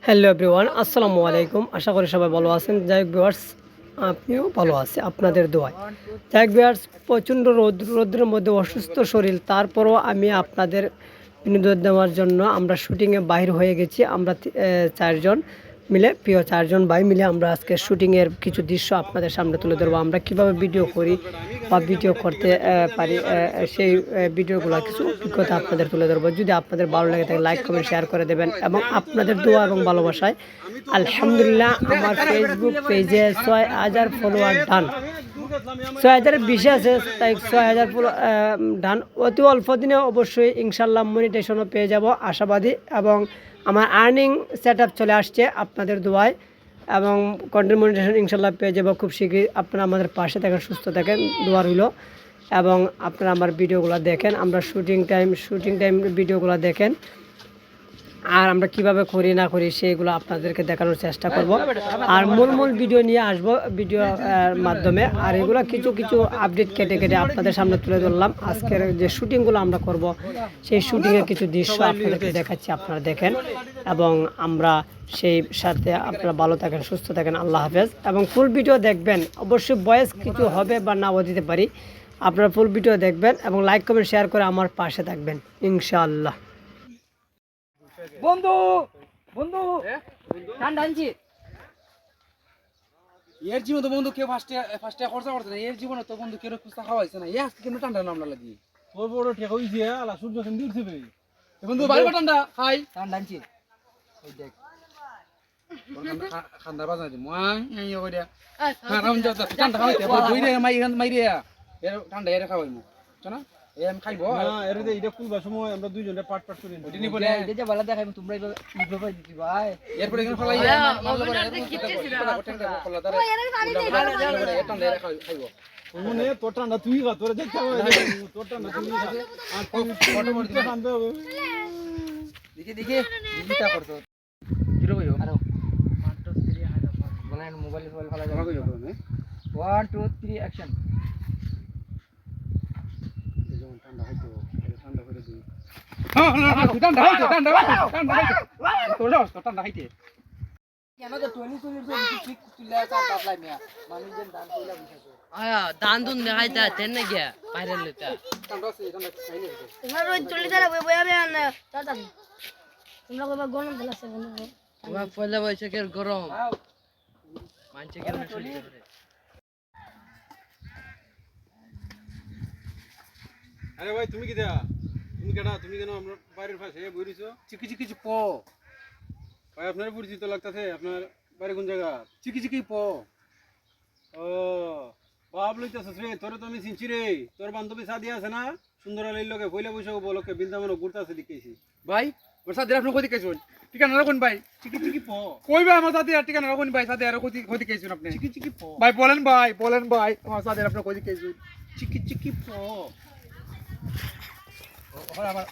Hello everyone, আসসালামু আলাইকুম। আশা করি সবাই ভালো আছেন। যাই হোক ভিউয়ার্স, আপনিও ভালো আছে আপনাদের দোয়ায়। যাই হোক ভিউয়ার্স, প্রচণ্ড রৌদ্রের মধ্যে অসুস্থ শরীর, তারপরও আমি আপনাদের বিনোদন দেওয়ার জন্য আমরা শুটিংয়ে বাইর হয়ে গেছি। আমরা চারজন মিলে, প্রিয় চারজন ভাই মিলে আমরা আজকে শুটিংয়ের কিছু দৃশ্য আপনাদের সামনে তুলে ধরবো। আমরা কীভাবে ভিডিও করি বা ভিডিও করতে পারি, সেই ভিডিওগুলো কিছু অভিজ্ঞতা আপনাদের তুলে ধরবো। যদি আপনাদের ভালো লাগে থাকে লাইক কমেন্ট শেয়ার করে দেবেন এবং আপনাদের দোয়া এবং ভালোবাসায় আলহামদুলিল্লাহ আমার ফেসবুক পেজে 6,000 ফলোয়ার ডান, 6,000 বেশি আছে, তাই 6,000 ডান। অতি অল্প দিনে অবশ্যই ইনশাল্লাহ মনিটাইজেশনও পেয়ে যাব আশাবাদী, এবং আমার আর্নিং সেট আপ চলে আসছে আপনাদের দোয়ায়, এবং কন্টেন্ট মনিটাইজেশন ইনশাল্লাহ পেয়ে যাব খুব শীঘ্রই। আপনারা আমাদের পাশে থাকেন, সুস্থ থাকেন, দোয়া রইল। এবং আপনারা আমার ভিডিওগুলো দেখেন, আমরা শুটিং টাইম ভিডিওগুলো দেখেন, আর আমরা কিভাবে করি না করি সেইগুলো আপনাদেরকে দেখানোর চেষ্টা করব। আর মূল ভিডিও নিয়ে আসবো ভিডিও মাধ্যমে। আর এগুলো কিছু আপডেট কেটে আপনাদের সামনে তুলে ধরলাম। আজকের যে শুটিংগুলো আমরা করব সেই শুটিংয়ের কিছু দৃশ্য আপনাদেরকে দেখাচ্ছি, আপনারা দেখেন। এবং আমরা সেই সাথে আপনারা ভালো থাকেন, সুস্থ থাকেন, আল্লাহ হাফেজ। এবং ফুল ভিডিও দেখবেন, অবশ্যই ভয়েস কিছু হবে বা নাও দিতে পারি। আপনারা ফুল ভিডিও দেখবেন এবং লাইক কমেন্ট শেয়ার করে আমার পাশে থাকবেন ইনশাআল্লাহ। বন্ধু বন্ধু ঠান্ডা আনছি। এর জীবন তো বন্ধু কেউ ফার্স্টে খরচা করছে না। এর জীবনে তো বন্ধু কেউ খুঁজতে খাওয়াইছে না। এ আজকে কেন ঠান্ডা নামলা লাগি তোর বড় ঠেক হইছে আলা সূর্য কেন দিছে বে বন্ধু বাইরে ঠান্ডা খাই ঠান্ডা আনছি। ওই দেখ ঠান্ডা বাজা দি মই এই কইরা খারাম যা ঠান্ডা খাইতে বই রে মাই রে এর ঠান্ডা এর খাওয়াই মু জানা এ আমি খাইবো না এর দে এটা খুলবা সময় আমরা দুইজনে পাট করে নিব ওটি নি বলে এই যে ভালো দেখাই তোমরা এইভাবে দিতি ভাই। এরপরে এখানে ফলাই মানলো করে ঠান্ডা এর খাইবো মনে তোর ঠান্ডা তুই গা তোর দেখতে হবে তোর ঠান্ডা তুই গা আর ফটো করে দিতে ঠান্ডা হবে। দেখি দিটা করছো জিরো কইও আরো 1 2 3 হাইড বলেন মোবাইল ফলা জমা যাবে। কইও না 1 2 3 অ্যাকশন। যেমন ঠান্ডা হইতো ঠান্ডা করে দিই ঠান্ডা হইতো ঠান্ডা হইতে কেন তো 20 চলির তো ঠিক তুইলা চাপ পাতলাই মিয়া মানুষ যেন দান কইলা বুঝাছো। আয়া দান দুন দেখাইতা তেন না গিয়া বাইরে লইতা ঠান্ডা আছে ঠান্ডা খাই না তোমরা রোজ চলে যারা বই আমি না দাদা তোমরা কইবা গরম দিলাছে বন্ধু ওয়া পয়লা বৈশাখের গরম মানছে কেন শুরু করে। আরে ভাই তুমি কি দেয়া তুমি কেডা তুমি কেন আমরা বাড়ির পাশে বইরিছো চিকি প ভাই আপনার পরিচিত লাগতাছে আপনার বাড়ি কোন জায়গা চিকি প ও বাপ লইতাছস রে তোরে তো আমি চিনছি রে তোর বান্ধবী সাদি আছে না সুন্দর আলীর লগে পয়লা বৈশাখ উপলক্ষে বৃন্দাবন ঘুরতাছে দেখেছি ভাই ওর সাথে আপনি কই দিকেছেন ঠিকানা রাখুন ভাই চিকি প কই ভাই আমার সাথে ঠিকানা রাখুন ভাই সাথে আর কই দিকেছেন আপনি চিকি প ভাই বলেন ভাই আমার সাথে আপনি কই দিকেছেন চিকি প ওরা আবার